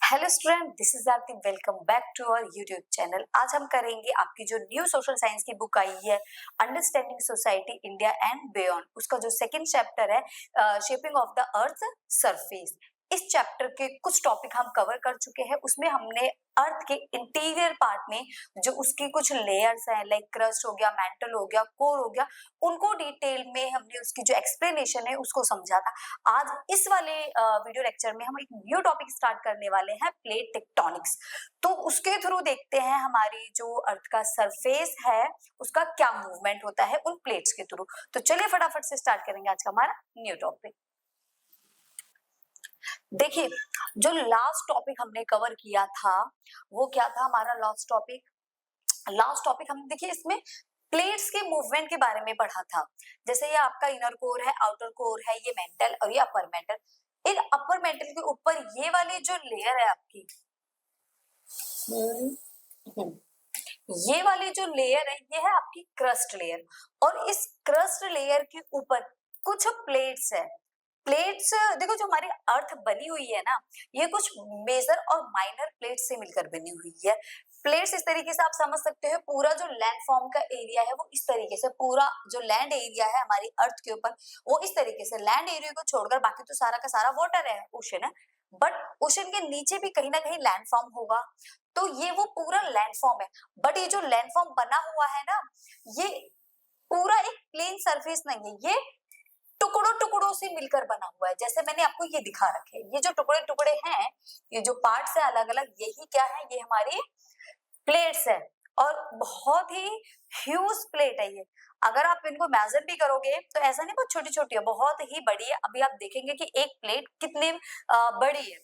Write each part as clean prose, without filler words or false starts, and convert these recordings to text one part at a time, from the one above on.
Hello student, this is Aarti. Welcome back to our YouTube channel. आज हम करेंगे आपकी जो न्यू सोशल साइंस की बुक आई है understanding society India and beyond, उसका जो सेकंड चैप्टर है shaping of the earth surface. इस चैप्टर के कुछ टॉपिक हम कवर कर चुके हैं। उसमें हमने अर्थ के इंटीरियर पार्ट में जो उसकी कुछ लेयर्स हैं लाइक क्रस्ट हो गया, मेंटल हो गया, कोर हो गया, उनको डिटेल में हमने उसकी जो एक्सप्लेनेशन है उसको समझा था। आज इस वाले वीडियो लेक्चर में हम एक न्यू टॉपिक स्टार्ट करने वाले हैं, प्लेट टेक्टोनिक्स। तो उसके थ्रू देखते हैं हमारी जो अर्थ का सरफेस है उसका क्या मूवमेंट होता है उन प्लेट्स के थ्रू। तो चलिए फटाफट से स्टार्ट करेंगे आज का हमारा न्यू टॉपिक। देखिए, जो लास्ट टॉपिक हमने कवर किया था वो क्या था हमारा लास्ट टॉपिक हमने देखिए इसमें प्लेट्स के मूवमेंट के बारे में पढ़ा था। जैसे ये आपका इनर कोर है, आउटर कोर है, ये मेंटल और ये अपर मेंटल। इन अपर मेंटल के ऊपर ये वाली जो लेयर है आपकी, ये वाली जो लेयर है ये है आपकी क्रस्ट लेयर। और इस क्रस्ट लेयर के ऊपर कुछ प्लेट्स है। प्लेट्स देखो, जो हमारी अर्थ बनी हुई है ना, ये कुछ मेजर और माइनर प्लेट्स से मिलकर बनी हुई है। प्लेट्स इस तरीके से आप समझ सकते हो, पूरा जो लैंड फॉर्म का एरिया है वो इस तरीके से, पूरा जो लैंड एरिया है हमारी अर्थ के ऊपर वो इस तरीके से, लैंड एरिया को छोड़कर बाकी तो सारा का सारा वाटर है, ओशन है। बट ओशन के नीचे भी कहीं ना कहीं लैंड फॉर्म होगा, तो ये वो पूरा लैंड फॉर्म है। बट ये जो लैंड फॉर्म बना हुआ है ना, ये पूरा एक प्लेन सरफेस नहीं है, ये टुकड़ों टुकड़ों से मिलकर बना हुआ है। जैसे मैंने आपको ये दिखा रखे, ये जो टुकड़े टुकड़े हैं, ये जो पार्ट्स है अलग अलग, यही क्या है, ये हमारी प्लेट्स है। और बहुत ही ह्यूज प्लेट है ये। अगर आप इनको मेजर भी करोगे तो ऐसा नहीं बहुत छोटी छोटी है, बहुत ही बड़ी है। अभी आप देखेंगे कि एक प्लेट कितनी बड़ी है।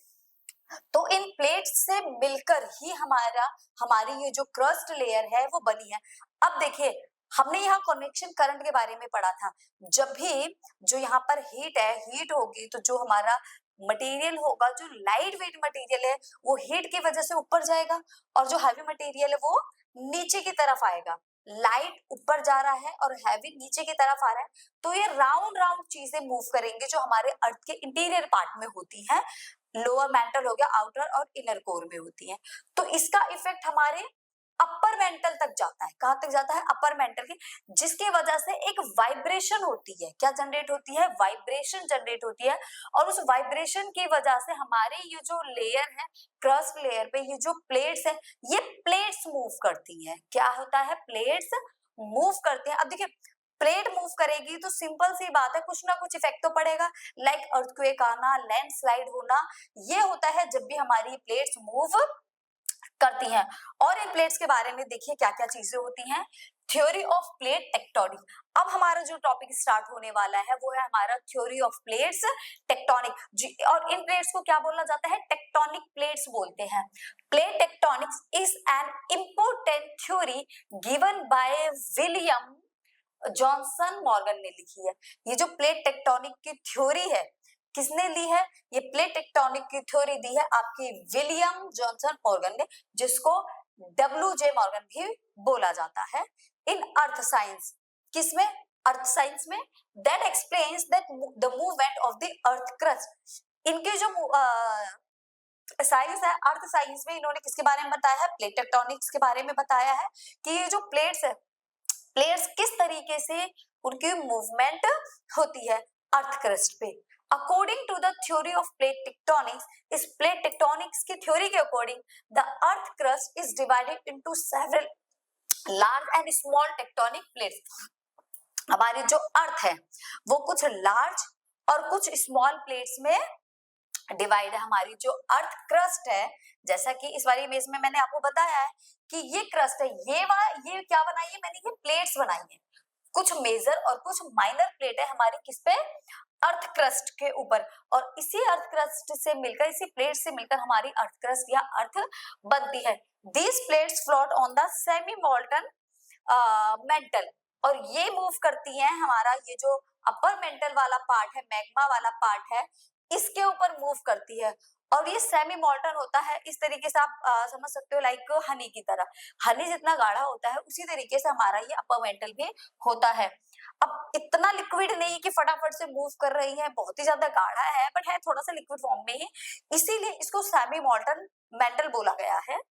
तो इन प्लेट्स से मिलकर ही हमारी ये जो क्रस्ट लेयर है वो बनी है। अब देखिए, हमने यहाँ कनेक्शन करंट के बारे में पढ़ा था। जब भी जो यहाँ पर हीट है, हीट होगी तो जो हमारा मटेरियल होगा, जो लाइट वेट मटेरियल है वो हीट की वजह से ऊपर जाएगा, और जो हैवी मटेरियल है वो नीचे की तरफ आएगा। लाइट ऊपर जा रहा है और हैवी नीचे की तरफ आ रहा है, तो ये राउंड राउंड चीजें मूव करेंगे जो हमारे अर्थ के इंटीरियर पार्ट में होती हैं। लोअर मेंटल हो गया, आउटर और इनर कोर में होती है। तो इसका इफेक्ट हमारे अपर मेंटल तक जाता है। कहां तक जाता है? अपर मेंटल की, जिसकी वजह से एक वाइब्रेशन होती है। क्या जनरेट होती है? वाइब्रेशन जनरेट होती है। और उस वाइब्रेशन की वजह से हमारे ये जो लेयर है, क्रस्ट लेयर पे ये जो प्लेट्स है, ये प्लेट्स मूव करती हैं। क्या होता है? प्लेट्स मूव करते हैं। अब देखिए, प्लेट मूव करेगी तो सिंपल सी बात है, कुछ ना कुछ इफेक्ट तो पड़ेगा। लाइक अर्थक्वेक आना, लैंडस्लाइड होना, ये होता है जब भी हमारी प्लेट्स मूव करती हैं। और इन प्लेट्स के बारे में देखिए क्या क्या चीजें होती हैं। Theory of plate tectonic. अब हमारा जो टॉपिक स्टार्ट होने वाला है वो है हमारा थ्योरी ऑफ प्लेट्स टेक्टोनिक। और इन प्लेट्स को क्या बोला जाता है? टेक्टोनिक प्लेट्स बोलते हैं। Plate tectonics is an important theory given by William Johnson Morgan ने लिखी है। ये जो प्लेट टेक्टोनिक की थ्योरी है, किसने ली है? ये प्लेट टेक्टोनिक की थ्योरी दी है आपकी विलियम जॉनसन मॉर्गन ने, जिसको WJ मॉर्गन भी बोला जाता है। इन अर्थ साइंस, किसमें? अर्थ साइंस में। That explains that the movement of the earth crust. इनके जो साइंस है, अर्थ साइंस में, इन्होंने किसके बारे में बताया है? प्लेट टेक्टोनिक्स के बारे में बताया है कि ये जो प्लेट्स है, प्लेयर्स किस तरीके से उनकी मूवमेंट होती है अर्थ क्रस्ट पे। According to the theory of plate tectonics, इस प्लेट टेक्टोनिक्स की थ्योरी के according the earth crust is divided into several large and small tectonic plates. हमारी जो अर्थ है वो कुछ लार्ज और कुछ स्मॉल प्लेट्स में डिवाइड है। हमारी जो अर्थ क्रस्ट है, जैसा कि इस वाली इमेज में मैंने आपको बताया है कि ये क्रस्ट है, ये क्या बनाई है मैंने? ये प्लेट्स बनाई है। कुछ मेजर और कुछ माइनर प्लेट है हमारी किस पे? अर्थ क्रस्ट के ऊपर। और इसी अर्थ क्रस्ट से मिलकर, इसी प्लेट से मिलकर हमारी अर्थ क्रस्ट या अर्थ बनती है। These plates float on the semi molten mental. और ये मूव करती हैं, हमारा ये जो अपर मेंटल वाला पार्ट है, मैग्मा वाला पार्ट है, इसके ऊपर मूव करती है और ये सेमी मॉल्टन होता है। इस तरीके से आप समझ सकते हो, लाइक हनी की तरह। हनी जितना गाढ़ा होता है उसी तरीके से हमारा ये अपर मेंटल भी होता है। अब इतना लिक्विड नहीं कि फटाफट से मूव कर रही है, बहुत ही ज्यादा गाढ़ा है, बट है थोड़ा सा लिक्विड फॉर्म में ही, इसीलिए इसको सेमी मॉल्टन मेंटल बोला गया है।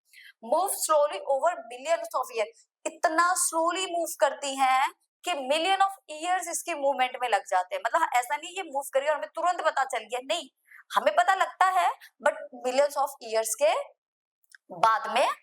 Move slowly over millions of year, इतना स्लोली मूव करती हैं कि मिलियन ऑफ ईयर्स इसके मूवमेंट में लग जाते हैं। मतलब ऐसा नहीं ये मूव करी और हमें तुरंत पता चल गया, नहीं, हमें पता लगता है बट मिलियंस ऑफ ईयर्स के बाद में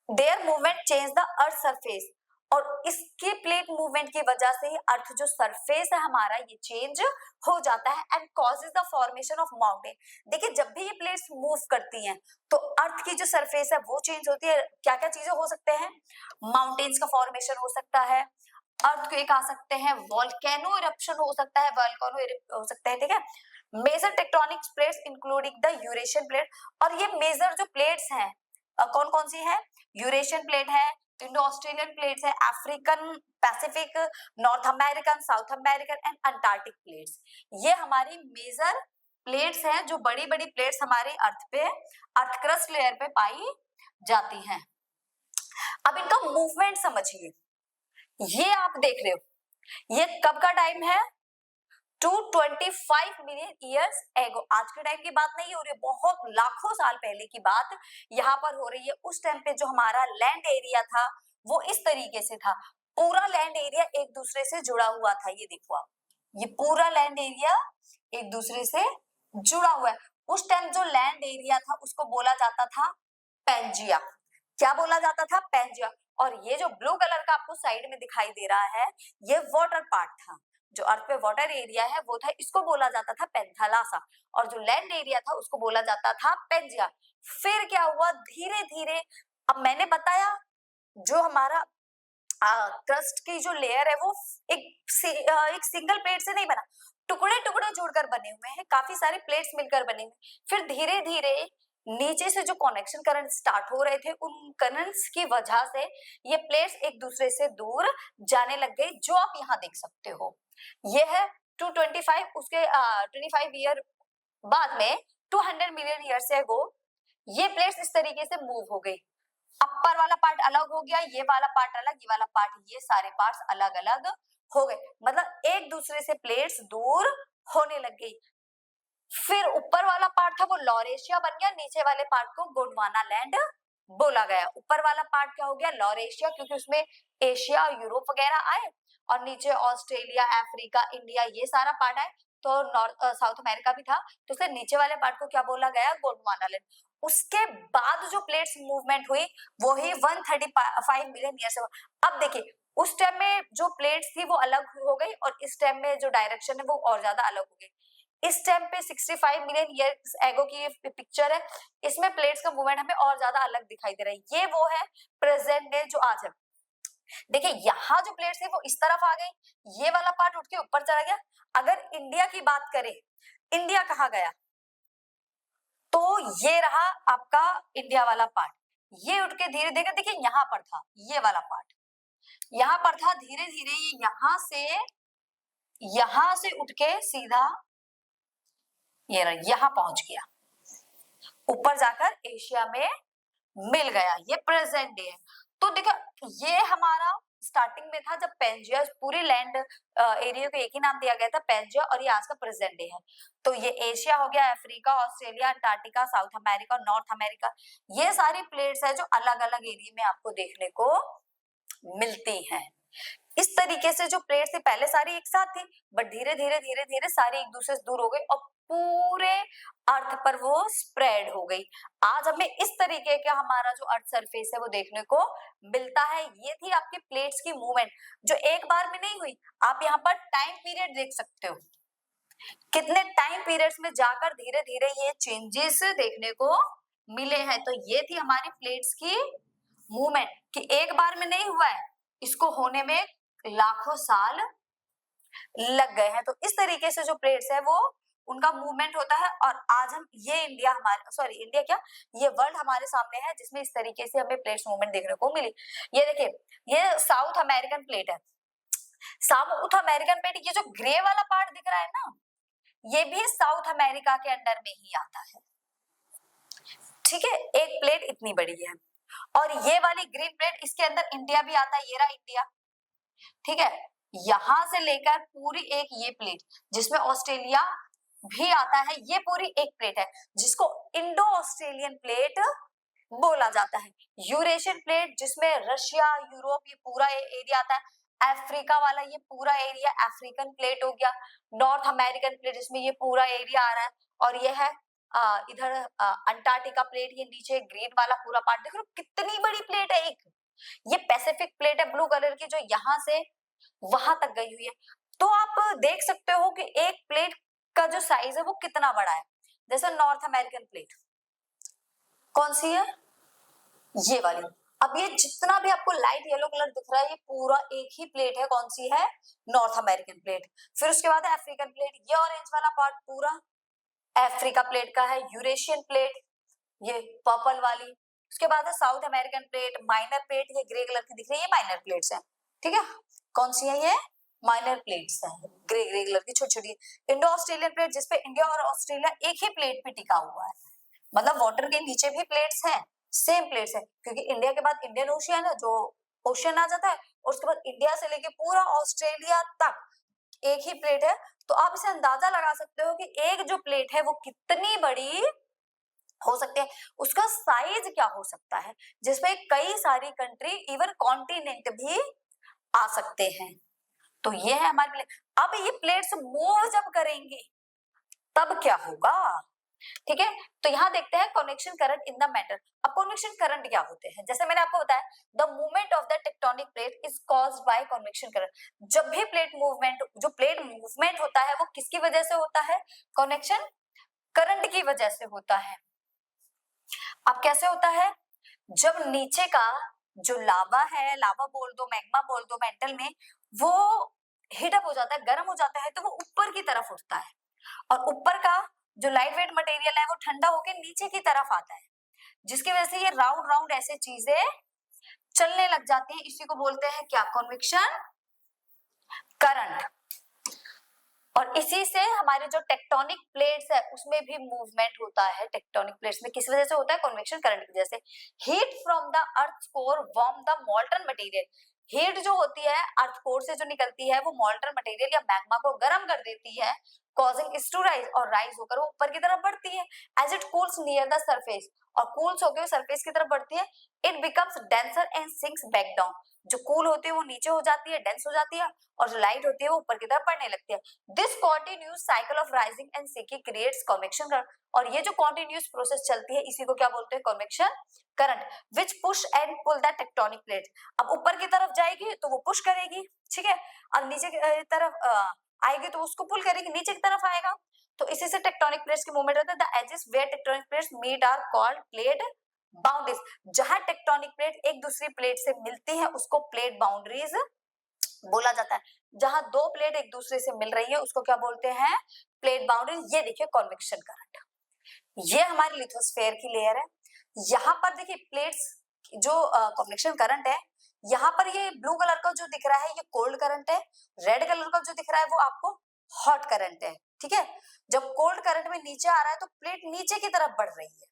there movement change the earth surface, और इसके प्लेट मूवमेंट की वजह से ही अर्थ जो सरफेस है हमारा ये चेंज हो जाता है and causes the formation of mountain. देखिए जब भी ये प्लेट्स मूव करती हैं तो अर्थ की जो सरफेस है वो चेंज होती है। क्या क्या चीजें हो सकते हैं, माउंटेन्स का फॉर्मेशन हो सकता है, अर्थक्वेक आ सकते हैं, वोल्केनो इरप्शन हो सकता है, वोल्केनो हो सकते हैं, ठीक है। Major tectonic plates including the Eurasian plate, और ये मेजर जो प्लेट्स हैं कौन कौन सी है, यूरेशियन प्लेट है, इंडो ऑस्ट्रेलियन प्लेट्स है, African, Pacific, north American, south American and Antarctic plates. ये हमारी मेजर प्लेट्स हैं जो बड़ी बड़ी प्लेट्स हमारे अर्थ पे, अर्थ क्रस्ट लेयर पे पाई जाती हैं। अब इनका मूवमेंट समझिए, ये आप देख रहे हो ये कब का टाइम है, 225 मिलियन ईयर्स एगो। आज के टाइम की बात नहीं हो रही है, बहुत लाखों साल पहले की बात यहाँ पर हो रही है। उस टाइम पे जो हमारा लैंड एरिया था वो इस तरीके से था, पूरा लैंड एरिया एक दूसरे से जुड़ा हुआ था। ये देखो आप, ये पूरा लैंड एरिया एक दूसरे से जुड़ा हुआ है। उस टाइम जो लैंड एरिया था उसको बोला जाता था पेंजिया। क्या बोला जाता था, पेंजिया। और ये जो ब्लू कलर का आपको साइड में दिखाई दे रहा है ये वाटर पार्ट था, जो अर्थ पे वाटर एरिया है वो था, इसको बोला जाता था पेंथालासा, और जो लैंड एरिया था उसको बोला जाता था पेंजिया। फिर क्या हुआ, धीरे धीरे, अब मैंने बताया जो हमारा क्रस्ट की जो लेयर है वो एक सिंगल प्लेट से नहीं बना, टुकड़े टुकड़े जुड़कर बने हुए हैं, काफी सारे प्लेट्स मिलकर बने हुए। फिर धीरे धीरे नीचे से जो कनेक्शन करंट स्टार्ट हो रहे थे उन करंट्स की वजह से ये प्लेट्स एक दूसरे से दूर जाने लग गई, जो आप यहाँ देख सकते हो। ये है 225, उसके 25 ईयर बाद में 200 मिलियन ईयर से अगो ये प्लेट्स इस तरीके से मूव हो गई। अपर वाला पार्ट अलग हो गया, ये वाला पार्ट अलग, ये वाला पार्ट, ये सारे पार्ट्स अलग अलग हो गए, मतलब एक दूसरे से प्लेट्स दूर होने लग गई। फिर ऊपर वाला पार्ट था वो लॉरेशिया बन गया, नीचे वाले पार्ट को गोंडवाना लैंड बोला गया। ऊपर वाला पार्ट क्या हो गया, लॉरेशिया, क्योंकि उसमें एशिया, यूरोप वगैरह आए, और नीचे ऑस्ट्रेलिया, अफ्रीका, इंडिया, ये सारा पार्ट आए, तो नॉर्थ साउथ अमेरिका भी था, तो इसलिए नीचे वाले पार्ट को क्या बोला गया, गोंडवाना लैंड। उसके बाद जो प्लेट्स मूवमेंट हुई वो ही 135 मिलियन ईयर से। अब देखिए उस टाइम में जो प्लेट्स थी वो अलग हो गई, और इस टाइम में जो डायरेक्शन है वो और ज्यादा अलग हो गई। इस टाइम पे 65 मिलियन ईयर्स एगो की ये पिक्चर है, इसमें प्लेट्स का मूवमेंट हमें और ज्यादा अलग दिखाई दे रहा है। ये वो है प्रेजेंट डे जो आज है। देखिए यहाँ जो प्लेट्स है वो इस तरफ आ गई, ये वाला पार्ट उठ के ऊपर चला गया। अगर इंडिया की बात करें, इंडिया कहाँ गया, तो ये रहा आपका इंडिया वाला पार्ट, ये उठ के धीरे धीरे, देखिए यहाँ पर था ये वाला पार्ट, यहाँ पर था, धीरे धीरे ये यहाँ से उठ के सीधा ये यहाँ पहुंच गया, ऊपर जाकर एशिया में मिल गया। ये प्रेजेंट डे है। तो देखो ये हमारा स्टार्टिंग में था जब पेंजिया, पूरी लैंड एरिया को एक ही नाम दिया गया था पेंजिया, और ये आज का प्रेजेंट डे है। तो ये एशिया हो गया, Africa, Australia, Antarctica, south America, north America, ये सारी प्लेट्स है जो अलग अलग एरिया में आपको देखने को मिलती हैं। इस तरीके से जो प्लेट्स थी पहले सारी एक साथ थी, बट धीरे धीरे सारी एक दूसरे से दूर हो गई और पूरे अर्थ पर वो स्प्रेड हो गई। आज हमें इस तरीके का हमारा जो अर्थ सरफेस है वो देखने को मिलता है। ये थी आपकी प्लेट्स की मूवमेंट जो एक बार में नहीं हुई। आप यहाँ पर टाइम पीरियड देख सकते हो, कितने टाइम पीरियड्स में जाकर धीरे धीरे ये चेंजेस देखने को मिले हैं। तो ये थी हमारी प्लेट्स की मूवमेंट कि एक बार में नहीं हुआ है, इसको होने में लाखों साल लग गए हैं। तो इस तरीके से जो प्लेट्स है वो उनका मूवमेंट होता है। और आज हम ये इंडिया हमारे, सॉरी इंडिया क्या, ये वर्ल्ड हमारे सामने है जिसमें इस तरीके से हमें प्लेट्स मूवमेंट देखने को मिली। ये देखिए ये साउथ अमेरिकन प्लेट है, साउथ अमेरिकन प्लेट, ये जो ग्रे वाला पार्ट दिख रहा है ना, ये भी साउथ अमेरिका के अंडर में ही आता है, ठीक है। एक प्लेट इतनी बड़ी है और ये वाली ग्रीन प्लेट, इसके अंदर इंडिया भी आता है, ये रहा इंडिया, ठीक है। यहां से लेकर पूरी एक ये प्लेट जिसमें ऑस्ट्रेलिया भी आता है, ये पूरी एक प्लेट है जिसको इंडो ऑस्ट्रेलियन प्लेट बोला जाता है। यूरेशियन प्लेट जिसमें रशिया, यूरोप, ये पूरा एरिया आता है। अफ्रीका वाला ये पूरा एरिया अफ्रीकन प्लेट हो गया। नॉर्थ अमेरिकन प्लेट जिसमें ये पूरा एरिया आ रहा है, और ये है इधर अंटार्कटिका प्लेट, ये नीचे ग्रीन वाला पूरा पार्ट। देखो कितनी बड़ी प्लेट है एक। ये पैसिफिक प्लेट है ब्लू कलर की, जो यहाँ से वहां तक गई हुई है। तो आप देख सकते हो कि एक प्लेट का जो साइज है वो कितना बड़ा है। जैसे नॉर्थ अमेरिकन प्लेट कौन सी है, ये वाली। अब ये जितना भी आपको लाइट येलो कलर दिख रहा है, ये पूरा एक ही प्लेट है, कौन सी है, नॉर्थ अमेरिकन प्लेट। फिर उसके बाद है अफ्रीकन प्लेट, ये ऑरेंज वाला पार्ट पूरा अफ्रीका प्लेट का है। यूरेशियन प्लेट ये पर्पल वाली। उसके बाद है south American plate, minor plate, ये ग्रे कलर की दिख रही है, माइनर प्लेट्स है, ठीक है। कौन सी है ये, माइनर प्लेट्स है, ग्रे ग्रे कलर की छोटी छोटी। इंडो ऑस्ट्रेलियन प्लेट जिसपे इंडिया और ऑस्ट्रेलिया एक ही प्लेट पे टिका हुआ है, मतलब वाटर के नीचे भी प्लेट्स हैं, सेम प्लेट्स है, क्योंकि इंडिया के बाद इंडियन ओशियन है, जो ओशियन आ जाता है, और उसके बाद इंडिया से लेके पूरा ऑस्ट्रेलिया तक एक ही प्लेट है। तो आप इसे अंदाजा लगा सकते हो कि एक जो प्लेट है वो कितनी बड़ी हो सकती है, उसका साइज क्या हो सकता है, जिसमें कई सारी कंट्री, इवन कॉन्टिनेंट भी आ सकते हैं। तो ये है हमारे प्लेट। अब ये प्लेट्स मूव जब करेंगे तब क्या होगा, ठीक है। तो यहाँ देखते हैं convection current in the matter. अब कन्वेक्शन करंट क्या होते हैं, जैसे मैंने आपको बताया, the movement of the tectonic plate is caused by convection current. जब भी प्लेट मूवमेंट, जो प्लेट मूवमेंट होता है वो किसकी वजह से होता है, कन्वेक्शन करंट की वजह से होता है। अब कैसे होता है, जब नीचे का जो लावा है, लावा बोल दो, मैग्मा बोल दो मेंटल में, वो हीटअप हो जाता है, गर्म हो जाता है, तो वो ऊपर की तरफ उठता है, और ऊपर का जो लाइट वेट मटेरियल है वो ठंडा होकर नीचे की तरफ आता है, जिसकी वजह से ये राउंड राउंड ऐसे चीजें चलने लग जाती हैं। इसी को बोलते हैं क्या, कन्वेक्शन करंट। और इसी से हमारे जो टेक्टोनिक प्लेट्स है उसमें भी मूवमेंट होता है। टेक्टोनिक प्लेट्स में किस वजह से होता है, कन्वेक्शन करंट की वजह से। Heat from the earth core warm the मॉल्टन material. Heat जो होती है अर्थ कोर से जो निकलती है वो मॉल्टन मटेरियल या मैग्मा को गर्म कर देती है, कॉजिंग इट टू राइज, और राइज होकर वो ऊपर की तरफ बढ़ती है। As it cools near the surface, और कूल्स होकर सरफेस की तरफ बढ़ती है, it becomes denser and sinks back down. जो कूल होती है वो नीचे हो जाती है, डेंस हो जाती है, और जो लाइट होती है वो ऊपर की तरफ बढ़ने लगती है। This continuous cycle of rising and sinking creates convection current. और ये जो कॉन्टिन्यूस प्रोसेस चलती है इसी को क्या बोलते हैं, convection current, which push and pull the tectonic plate. अब ऊपर की तरफ जाएगी तो वो पुश करेगी, ठीक है, अब नीचे की तरफ आएगी तो उसको पुल करेगी, नीचे की तरफ आएगा। तो इसी से टेक्टोनिक प्लेट्स की मूवमेंट होता है। The edges where tectonic plates meet are called plate boundaries. जहां टेक्टोनिक प्लेट एक दूसरी प्लेट से मिलती है उसको प्लेट बाउंड्रीज बोला जाता है। जहां दो प्लेट एक दूसरे से मिल रही है उसको क्या बोलते हैं, प्लेट बाउंड्रीज। ये देखिए कन्वेक्शन करंट, ये हमारी लिथोस्फेयर की लेयर है। यहाँ पर देखिए प्लेट्स जो कन्वेक्शन करंट है, यहाँ पर ये ब्लू कलर का जो दिख रहा है ये कोल्ड करंट है, रेड कलर का जो दिख रहा है वो आपको हॉट करंट है, ठीक है। जब कोल्ड करंट में नीचे आ रहा है तो प्लेट नीचे की तरफ बढ़ रही है,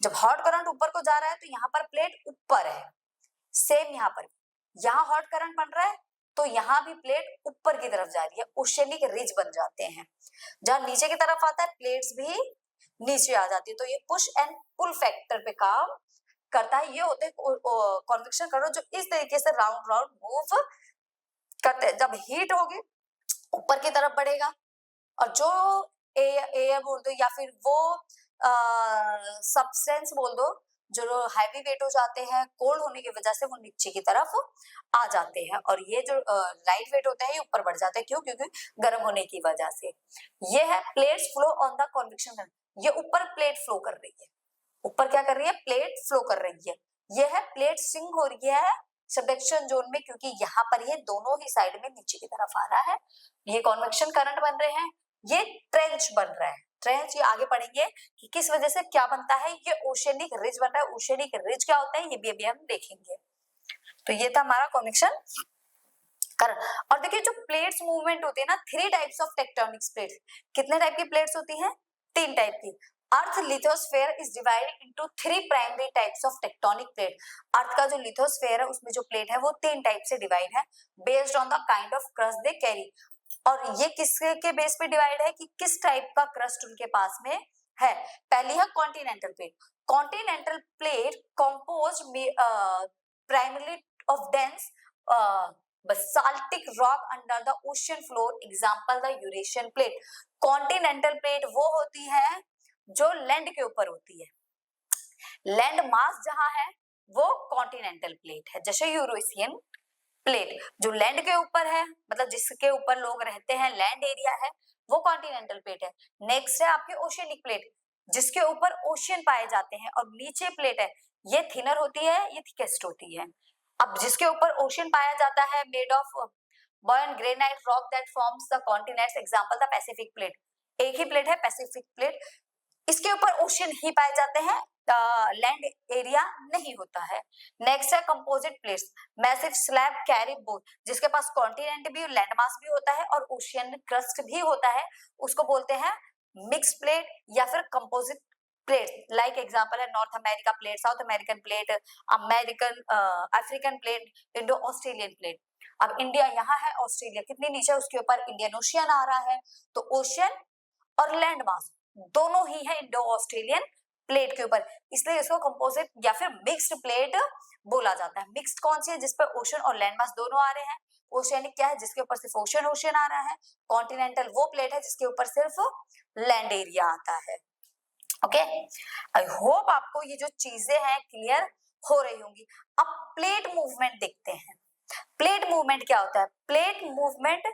जब हॉट करंट ऊपर को जा रहा है तो यहाँ पर प्लेट ऊपर है। सेम यहाँ पर, यहाँ हॉट करंट बन रहा है तो यहाँ भी प्लेट ऊपर की तरफ जा रही है, ओशियनिक रिज बन जाते हैं। जहाँ नीचे की तरफ आता है प्लेट्स भी नीचे आ जाती है। तो ये पुश एंड पुल फैक्टर पे काम करता है। ये होते हैं कन्वेक्शन करंट जो इस तरीके से राउंड राउंड मूव करते हैं। जब हीट होगी ऊपर की तरफ बढ़ेगा, और जो एयर बोल दो या फिर वो सब्सटेंस बोल दो जो हैवी वेट हो जाते हैं, कोल्ड होने की वजह से वो नीचे की तरफ आ जाते हैं, और ये जो लाइट वेट होते हैं ये ऊपर बढ़ जाते हैं। क्यों, क्योंकि गर्म होने की वजह से। ये है plates flow on the convection current. ये ऊपर प्लेट फ्लो कर रही है, ऊपर क्या कर रही है, प्लेट फ्लो कर रही है। ये है प्लेट सिंक हो रही है सबडक्शन जोन में, क्योंकि यहाँ पर ये दोनों ही साइड में नीचे की तरफ आ रहा है। ये कन्वेक्शन करंट बन रहे हैं। ये ट्रेंच बन रहा है, ट्रेंच ये आगे पढ़ेंगे कि किस वजह से क्या बनता है। ये ओशियनिक रिज बन रहा है। ओशियनिक रिज क्या होता है ये भी अभी हम देखेंगे। तो ये था हमारा कन्वेक्शन और देखिए जो प्लेट्स मूवमेंट होते हैं ना, 3 टाइप्स ऑफ टेक्टोनिक प्लेट्स। कितने टाइप की प्लेट्स होती हैं? 3 टाइप की। Earth lithosphere is divided into 3 primary types of tectonic plate. Earth का जो लिथोस्फीयर है उसमें जो प्लेट है वो 3 टाइप से डिवाइड है, based on the kind of crust they carry. और ये किसके के बेस पे डिवाइड है कि किस टाइप का क्रस्ट उनके पास में है। पहली है continental plate. Continental plate composed primarily of dense basaltic rock under the ocean floor, example the Eurasian plate। Continental plate वो होती है जो लैंड के ऊपर होती है, लैंड मास जहां है वो कॉन्टिनेंटल प्लेट है। जैसे यूरेशियन प्लेट जो लैंड के ऊपर है, मतलब जिसके ऊपर लोग रहते हैं, लैंड एरिया है, वो कॉन्टिनेंटल प्लेट है। नेक्स्ट है आपकी ओशियनिक प्लेट, जिसके ऊपर ओशियन पाए जाते हैं, और नीचे प्लेट है, ये थिनर होती है, ये थिकेस्ट होती है। अब जिसके ऊपर ओशियन पाया जाता है, made of buoyant granite rock that forms the continents, example the Pacific plate. एक ही प्लेट है पैसिफिक प्लेट, इसके ऊपर ओशियन ही पाए जाते हैं, लैंड एरिया नहीं होता है। नेक्स्ट है composite plates, massive slab carry both, जिसके पास कॉन्टिनेंट भी, लैंड मास भी होता है और ओशियन क्रस्ट भी होता है, उसको बोलते हैं मिक्स प्लेट या फिर कंपोजिट प्लेट। लाइक एग्जांपल है north America plate, south American plate, American African plate, Indo Australian plate. अब इंडिया यहाँ है, ऑस्ट्रेलिया कितनी नीचे, उसके ऊपर इंडियन ओशियन आ रहा है, तो ओशियन और लैंड मास दोनों ही है इंडो ऑस्ट्रेलियन प्लेट के ऊपर, इसलिए इसको कंपोजिट या फिर मिक्स्ड प्लेट बोला जाता है। मिक्स्ड कौन सी है? जिस पर ओशन और लैंड मास दोनों आ रहे हैं। ओशियनिक क्या है? जिसके ऊपर सिर्फ ओशन ओशन आ रहा है। कॉन्टिनेंटल वो प्लेट है जिसके ऊपर सिर्फ लैंड एरिया आता है। ओके, आई होप आपको ये जो चीजें हैं क्लियर हो रही होंगी। अब प्लेट मूवमेंट देखते हैं। प्लेट मूवमेंट क्या होता है? प्लेट मूवमेंट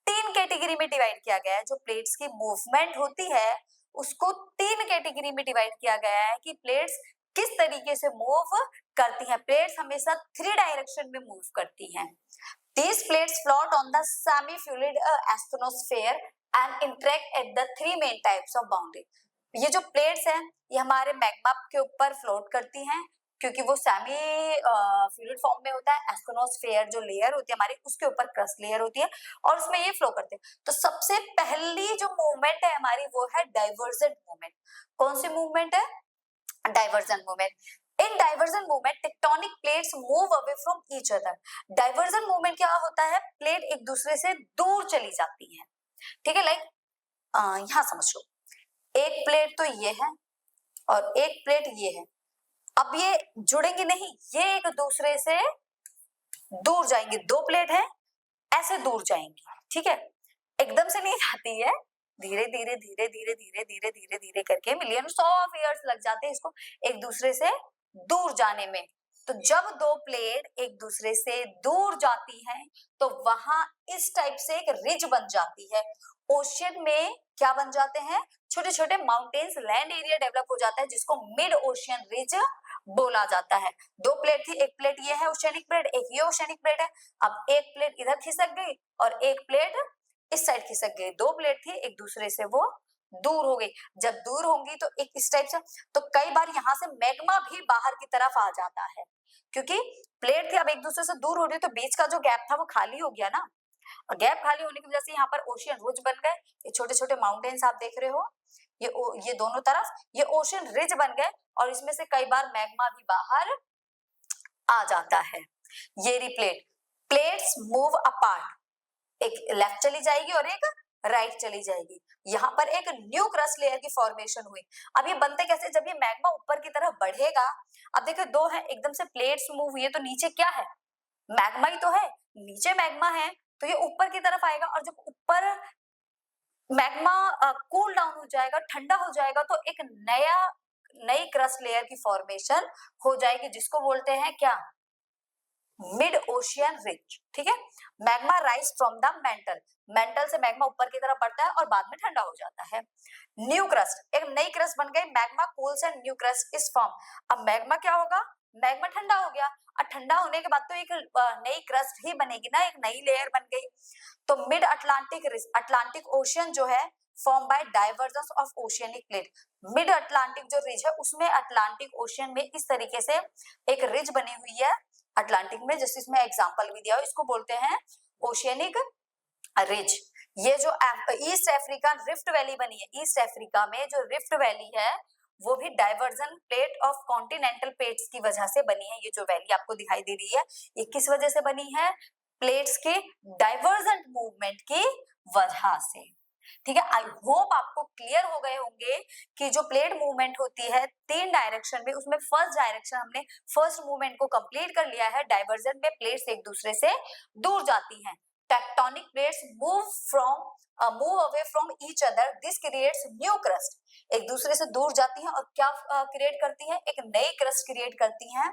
3 कैटेगरी में डिवाइड किया गया है। जो प्लेट्स की मूवमेंट होती है उसको 3 कैटेगरी में डिवाइड किया गया है कि प्लेट्स किस तरीके से मूव करती हैं। प्लेट्स हमेशा 3 डायरेक्शन में मूव करती हैं। These plates float on the semi-fluid asthenosphere and interact at the 3 main types of boundary। ये जो प्लेट्स हैं ये हमारे मैग्मा के ऊपर फ्लोट करती हैं, क्योंकि वो सेमी फ्लूइड फॉर्म में होता है। एस्थेनोस्फेयर जो लेयर होती है हमारी, उसके ऊपर क्रस्ट लेयर होती है और उसमें ये फ्लो करते हैं। तो सबसे पहली जो मूवमेंट है हमारी वो है डाइवर्जेंट मूवमेंट। कौन सी मूवमेंट है? Divergent movement. In divergent movement tectonic plates move away from each other. Divergent movement क्या होता है? प्लेट एक दूसरे से दूर चली जाती है। ठीक है, लाइक यहाँ समझ लो, एक प्लेट तो ये है और एक प्लेट ये है। अब ये जुड़ेंगे नहीं, ये एक दूसरे से दूर जाएंगे। 2 प्लेट है, ऐसे दूर जाएंगे। ठीक है, एकदम से नहीं जाती है, धीरे धीरे धीरे धीरे धीरे धीरे धीरे धीरे करके मिलियंस ऑफ ईयर्स लग जाते हैं इसको एक दूसरे से दूर जाने में। तो जब 2 प्लेट एक दूसरे से दूर जाती हैं तो वहां इस टाइप से एक रिज बन जाती है। ओशियन में क्या बन जाते हैं? छोटे छोटे माउंटेन्स, लैंड एरिया डेवलप हो जाता है जिसको मिड ओशियन रिज बोला जाता है। 2 प्लेट थी, एक प्लेट ये है ओशियनिक प्लेट, एक ये ओशियनिक प्लेट है। अब एक प्लेट इधर खिसक गई और एक प्लेट इस साइड खिसक गई। 2 प्लेट थी, एक दूसरे से वो दूर हो गई। जब दूर होंगी तो एक इस टाइप से, तो कई बार यहाँ से मैग्मा भी बाहर की तरफ आ जाता है, क्योंकि प्लेट थी अब एक दूसरे से दूर हो रही, तो बीच का जो गैप था वो खाली हो गया ना। गैप खाली होने की वजह से यहाँ पर ओशियन रिज बन गए। ये छोटे छोटे माउंटेन्स आप देख रहे हो, ये दोनों तरफ ये ओशियन रिज बन गए और इसमें से कई बार मैग्मा भी बाहर आ जाता है। ये रिप्लेट प्लेट्स मूव अपार्ट, एक लेफ्ट चली जाएगी और एक राइट चली जाएगी। यहाँ पर एक न्यू क्रस्ट लेयर की फॉर्मेशन हुई। अब ये बनते कैसे? जब ये मैग्मा ऊपर की तरफ बढ़ेगा, अब देखो 2 है, एकदम से प्लेट्स मूव हुई है तो नीचे क्या है? मैग्मा ही तो है, नीचे मैग्मा है तो ये ऊपर की तरफ आएगा। और जब ऊपर मैग्मा कूल डाउन हो जाएगा, ठंडा हो जाएगा, तो एक नई क्रस्ट लेयर की फॉर्मेशन हो जाएगी जिसको बोलते हैं क्या? Mid ocean ridge. ठीक है, magma rise from the mental, mental से मैग्मा ऊपर की तरफ बढ़ता है और बाद में ठंडा हो जाता है। न्यू क्रस्ट, एक नई क्रस्ट बन गई, magma cools and new crust is form. अब मैग्मा क्या होगा? मैग्मा ठंडा हो गया और ठंडा होने के बाद तो एक नई क्रस्ट ही बनेगी ना, एक नई लेयर बन गई। तो मिड अटलांटिक ओशियन जो है form by divergence of oceanic plate. Mid Atlantic जो रिज है उसमें अटलांटिक ओशियन में इस तरीके से एक रिज बनी हुई है अटलांटिक में, जैसे इसमें एग्जांपल भी दिया हो, इसको बोलते हैं ओशियनिक रिज। ये जो ईस्ट अफ्रीका रिफ्ट वैली बनी है, ईस्ट अफ्रीका में जो रिफ्ट वैली है वो भी diversion plate of continental plates की वजह से बनी है। ये जो वैली आपको दिखाई दे रही है ये किस वजह से बनी है? प्लेट्स के डाइवर्जेंट मूवमेंट की वजह से। ठीक है, आई होप आपको क्लियर हो गए होंगे कि जो प्लेट मूवमेंट होती है 3 डायरेक्शन में, उसमें फर्स्ट डायरेक्शन हमने फर्स्ट मूवमेंट को कंप्लीट कर लिया है। डाइवर्जेंट में प्लेट्स एक दूसरे से दूर जाती हैं। Tectonic plates move away from each other, this creates new crust. एक दूसरे से दूर जाती हैं और क्या क्रिएट करती हैं? एक नई क्रस्ट क्रिएट करती हैं।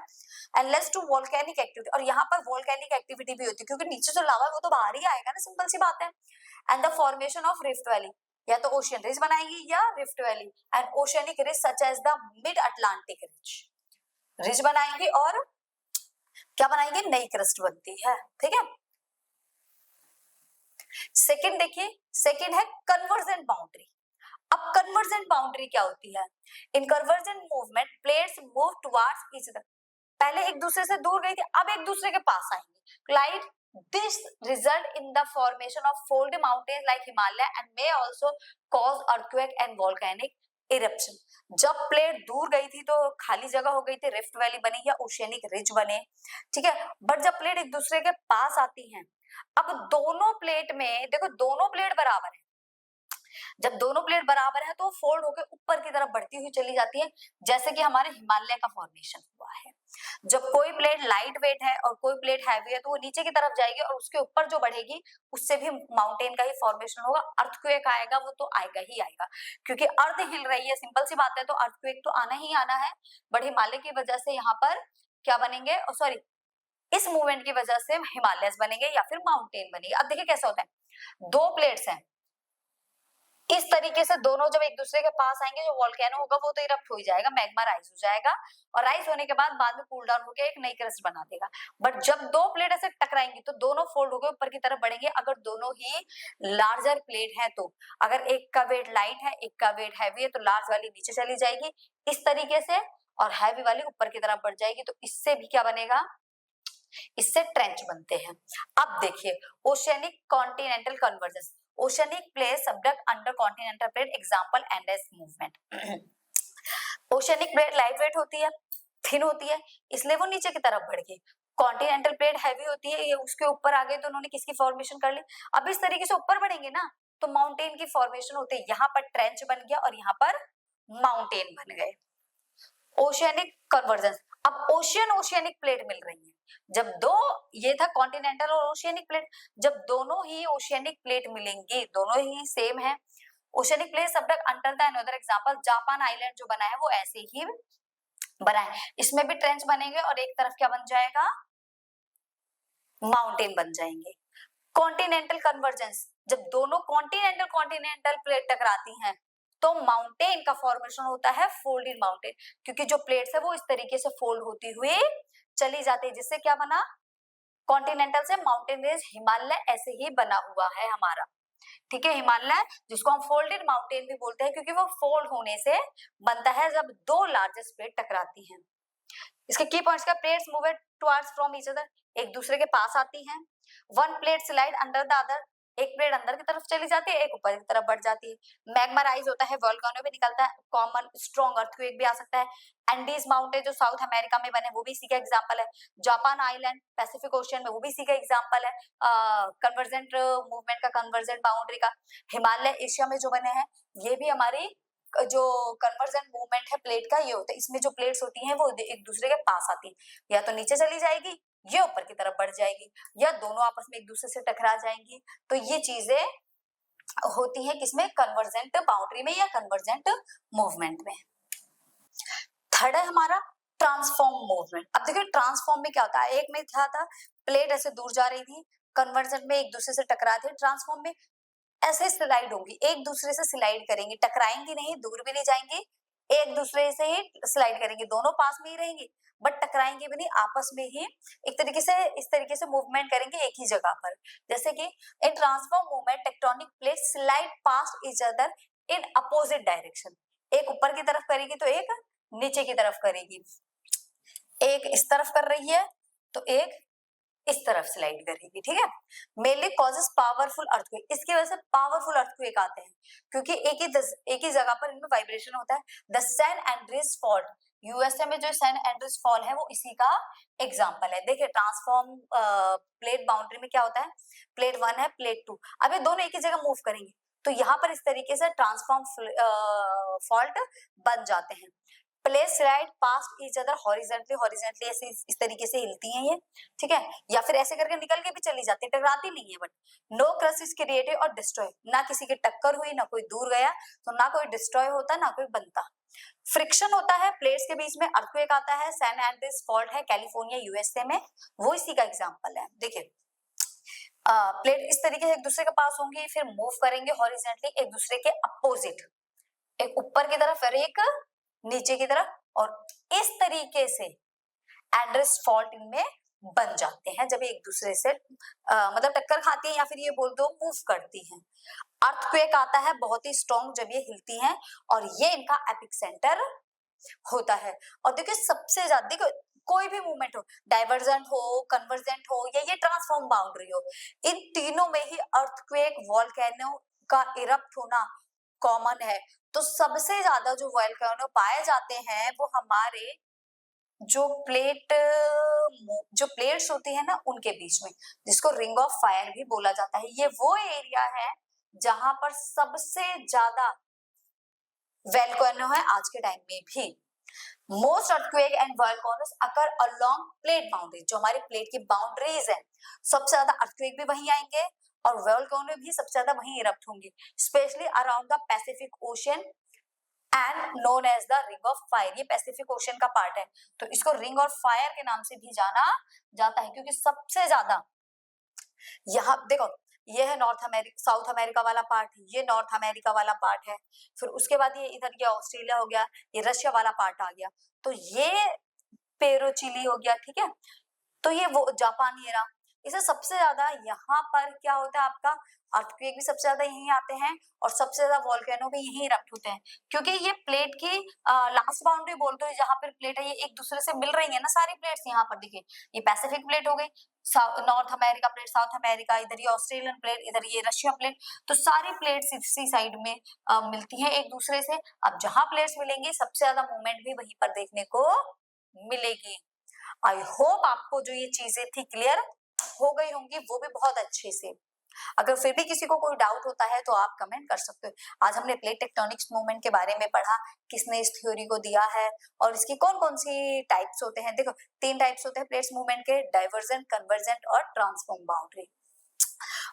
And leads to volcanic activity, और यहाँ पर वोल्केनिक एक्टिविटी भी होती है क्योंकि नीचे जो लावा है वो तो बाहर ही आएगा ना, सिंपल सी बात है। And the formation of rift valley, या तो ओशियन रिज बनाएगी या rift valley. And oceanic ridge such as the mid Atlantic ridge बनाएंगी और क्या बनाएंगे? नई क्रस्ट बनती है। ठीक है, सेकंड देखिए, सेकंड है कन्वर्जेंट बाउंड्री। अब कन्वर्जेंट बाउंड्री क्या होती है? In convergent movement plates move towards each other, पहले एक दूसरे से दूर गई थी, अब एक दूसरे के पास आएंगे। Like this result in the formation of fold mountains like Himalaya and may also cause earthquake and volcanic eruption. जब प्लेट दूर गई थी तो खाली जगह हो गई थी, रिफ्ट वैली बनी या ओशियनिक रिज बने। ठीक है, बट जब प्लेट एक दूसरे के पास आती हैं, अब दोनों प्लेट में देखो, दोनों प्लेट बराबर है। जब दोनों प्लेट बराबर है तो फोल्ड होकर ऊपर की तरफ बढ़ती हुई चली जाती है, जैसे कि हमारे हिमालय का फॉर्मेशन हुआ है। जब कोई प्लेट लाइट वेट है और कोई प्लेट हैवी है तो वो नीचे की तरफ जाएगी और उसके ऊपर जो बढ़ेगी उससे भी माउंटेन का ही फॉर्मेशन होगा। अर्थक्वेक आएगा वो तो आएगा ही आएगा, क्योंकि अर्थ हिल रही है, सिंपल सी बात है, तो अर्थक्वेक तो आना ही आना है। बट हिमालय की वजह से यहाँ पर क्या बनेंगे, सॉरी, इस मूवमेंट की वजह से हिमालय बनेंगे या फिर माउंटेन बनेगी। अब देखिए कैसा होता है, दो प्लेट्स हैं, इस तरीके से दोनों जब एक दूसरे के पास आएंगे, जो वोल्केनो होगा वो तो इरप्ट हो ही जाएगा, मैग्मा राइज हो जाएगा और राइज होने के बाद में कूल डाउन होकर एक नई क्रस्ट बना देगा। बट जब दो प्लेट ऐसे टकराएंगी तो दोनों फोल्ड होकर ऊपर की तरफ बढ़ेंगे, अगर दोनों ही लार्जर प्लेट है तो। अगर एक का वेट लाइट है, एक का वेट हैवी है, तो लार्ज वाली नीचे चली जाएगी इस तरीके से और हैवी वाली ऊपर की तरफ बढ़ जाएगी। तो इससे भी क्या बनेगा? इससे ट्रेंच बनते हैं। अब देखिए, oceanic continental convergence, oceanic plate subject under continental plate, example Andes movement. Oceanic plate light weight होती है, थिन होती है, इसलिए वो नीचे की तरफ बढ़ गई। कॉन्टिनेंटल प्लेट हैवी होती है, ये उसके ऊपर आ गई तो उन्होंने किसकी फॉर्मेशन कर ली। अब इस तरीके से ऊपर बढ़ेंगे ना तो माउंटेन की फॉर्मेशन होती है, यहाँ पर ट्रेंच बन गया और यहाँ पर माउंटेन बन गए। ओशियनिक कन्वर्जेंस, अब ओशियन ओशियनिक प्लेट मिल रही है। जब दो, ये था कॉन्टिनेंटल और ओशियनिक प्लेट, जब दोनों ही ओशियनिक प्लेट मिलेंगी, दोनों ही सेम है, oceanic plate subject under the another example, Japan island जो बना है वो ऐसे ही बना है, इसमें भी ट्रेंच बनेंगे और एक तरफ क्या बन जाएगा? माउंटेन बन जाएंगे। कॉन्टिनेंटल कन्वर्जेंस, जब दोनों कॉन्टिनेंटल कॉन्टिनेंटल प्लेट टकराती हैं तो माउंटेन का फॉर्मेशन होता है फोल्डेड माउंटेन, क्योंकि जो प्लेट्स है वो इस तरीके से फोल्ड होती हुई चली जाती है, जिससे क्या बना? कॉन्टिनेंटल से माउंटेन रेंज हिमालय ऐसे ही बना हुआ है हमारा। ठीक है, हिमालय जिसको हम फोल्डेड माउंटेन भी बोलते हैं क्योंकि वो फोल्ड होने से बनता है जब दो लार्जेस्ट प्लेट टकराती हैं। इसके की पॉइंट्स का, plates move towards from each other, एक दूसरे के पास आती हैं। One plate slide under the other, एक प्लेट अंदर की तरफ चली जाती है, एक ऊपर की तरफ बढ़ जाती है। मैग्मा राइज होता है, वोल्केनो भी निकलता है, कॉमन स्ट्रॉन्ग अर्थक्वेक भी आ सकता है। एंडीज माउंटेन जो साउथ अमेरिका में बने वो भी इसी का एग्जांपल है। जापान आइलैंड पैसिफिक ओशियन में वो भी इसी का एग्जांपल है, कन्वर्जेंट मूवमेंट का, कन्वर्जेंट बाउंड्री का। हिमालय एशिया में जो बने हैं ये भी हमारी जो कन्वर्जेंट मूवमेंट है प्लेट का ये होता है। इसमें जो प्लेट्स होती हैं वो एक दूसरे के पास आती है, या तो नीचे चली जाएगी या ऊपर की तरफ बढ़ जाएगी या दोनों आपस में एक दूसरे से टकरा जाएंगी। तो ये चीजें होती हैं किसमें? कन्वर्जेंट बाउंड्री में या कन्वर्जेंट मूवमेंट में। थर्ड है हमारा ट्रांसफॉर्म मूवमेंट। अब देखिए ट्रांसफॉर्म में क्या होता है, एक में क्या था, प्लेट ऐसे दूर जा रही थी, कन्वर्जेंट में एक दूसरे से टकरा थे, ट्रांसफॉर्म में ऐसे स्लाइड होंगी, एक दूसरे से स्लाइड करेंगी, टकराएंगी नहीं, दूर भी नहीं जाएंगी, एक दूसरे से ही स्लाइड करेंगी, दोनों पास में ही रहेंगी बट टकराएंगे भी नहीं, आपस में ही एक तरीके से इस तरीके से मूवमेंट करेंगे एक ही जगह पर। जैसे कि in transform movement tectonic plate slide past each other in opposite direction, एक ऊपर की तरफ करेगी तो एक नीचे की तरफ करेगी, एक इस तरफ कर रही है तो एक इस तरफ स्लाइड करेगी, ठीक है। मेनली कॉजेस पावरफुल अर्थक्वेक, इसकी वजह से पावरफुल अर्थक्वेक आते हैं क्योंकि एक ही जगह पर इनमें वाइब्रेशन होता है। The San Andreas fault, USA में जो सैन एंड्रियास फॉल है वो इसी का एग्जांपल है। देखिए ट्रांसफॉर्म प्लेट बाउंड्री में क्या होता है, प्लेट 1 है, प्लेट 2, अब ये दोनों एक ही जगह मूव करेंगे तो यहाँ पर इस तरीके से ट्रांसफॉर्म फॉल्ट बन जाते हैं। Place right past each other horizontally ऐसे इस तरीके से हिलती हैं ये, ठीक है, या फिर ऐसे करके निकल के भी चली जाती है, टकराती नहीं है। But no crust is created और डिस्ट्रॉय, ना किसी की टक्कर हुई, ना कोई दूर गया, तो ना कोई डिस्ट्रॉय होता, ना कोई बनता। फ्रिक्शन होता है प्लेट्स के बीच में, अर्थक्वेक आता है, सैन एंड्रियास फॉल्ट है कैलिफोर्निया यूएसए में, वो इसी का एग्जांपल है। देखिए प्लेट इस तरीके से एक दूसरे के पास होंगी, फिर मूव करेंगे हॉरिजेंटली एक दूसरे के अपोजिट, एक ऊपर की तरफ और एक नीचे की तरफ, और इस तरीके से एंड्रियास फॉल्ट इनमें बन जाते हैं जब एक दूसरे से मतलब टक्कर खाती है या फिर ये बोल दो मूव करती हैं। अर्थक्वेक आता है बहुत ही स्ट्रॉन्ग जब ये हिलती हैं और ये इनका एपिसेंटर होता है। और देखिए सबसे ज्यादा, देखो कोई भी मूवमेंट हो, डाइवर्जेंट हो, कन्वर्जेंट हो या ये ट्रांसफॉर्म बाउंड्री हो, इन तीनों में ही अर्थक्वेक वोल्केनो का इरप्ट होना कॉमन है। तो सबसे ज्यादा जो वोल्केनो पाए जाते हैं वो हमारे जो प्लेट्स होती है ना उनके बीच में, जिसको रिंग ऑफ फायर भी बोला जाता है। ये वो एरिया है जहां पर सबसे ज्यादा वोल्केनो है आज के टाइम में भी। Most earthquake and volcanoes occur along plate boundary, जो हमारी प्लेट की बाउंड्रीज है, सबसे ज्यादा अर्थक्वेक भी वहीं आएंगे और वोल्केनो भी सबसे ज्यादा वहीं इरप्ट होंगे, specially around the Pacific ocean and known as the ring of fire. ये पैसिफिक ओशन का पार्ट है तो इसको रिंग ऑफ फायर के नाम से भी जाना जाता है क्योंकि सबसे ज्यादा यहाँ देखो, ये है नॉर्थ अमेरिका, साउथ अमेरिका वाला पार्ट, ये नॉर्थ अमेरिका वाला पार्ट है, फिर उसके बाद ये इधर ये ऑस्ट्रेलिया हो गया, ये रशिया वाला पार्ट आ गया, तो ये पेरू चिली हो गया, ठीक है, तो ये वो जापान ये रहा। इसे सबसे ज्यादा यहाँ पर क्या होता है आपका, अर्थक्वेक भी सबसे ज्यादा यहीं आते हैं और सबसे ज्यादा वोल्केनो भी यहीं इरप्ट होते हैं क्योंकि ये प्लेट की लास्ट बाउंड्री बोलते हैं, जहाँ पर प्लेट है ये एक दूसरे से मिल रही है ना सारी प्लेट्स। यहाँ पर देखिए ये पैसिफिक प्लेट हो गई, north America plate, south America, इधर ये ऑस्ट्रेलियन प्लेट, इधर ये रशिया प्लेट, तो सारी प्लेट्स इसी साइड में मिलती हैं एक दूसरे से। अब जहां प्लेट्स मिलेंगी सबसे ज्यादा मूवमेंट भी वहीं पर देखने को मिलेगी। आई होप आपको जो ये चीजें थी क्लियर हो गई होंगी, वो भी बहुत अच्छे से। अगर फिर भी किसी को कोई डाउट होता है तो आप कमेंट कर सकते हो। आज हमने प्लेट टेक्टोनिक्स मूवमेंट के बारे में पढ़ा, किसने इस थ्योरी को दिया है और इसकी कौन कौन सी टाइप्स होते हैं। देखो 3 टाइप्स होते हैं प्लेट्स मूवमेंट के, डाइवर्जेंट, कन्वर्जेंट और ट्रांसफॉर्म बाउंड्री।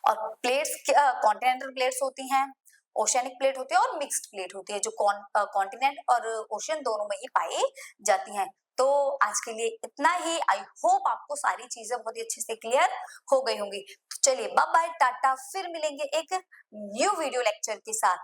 और प्लेट्स कॉन्टिनेंटल प्लेट्स होती हैं, ओशियनिक प्लेट होती है और मिक्स्ड प्लेट होती है जो कॉन्टिनेंट और ओशियन दोनों में ही पाई जाती हैं। तो आज के लिए इतना ही। आई होप आपको सारी चीजें बहुत ही अच्छे से क्लियर हो गई होंगी। तो चलिए बाय बाय, टाटा, फिर मिलेंगे एक न्यू वीडियो लेक्चर के साथ।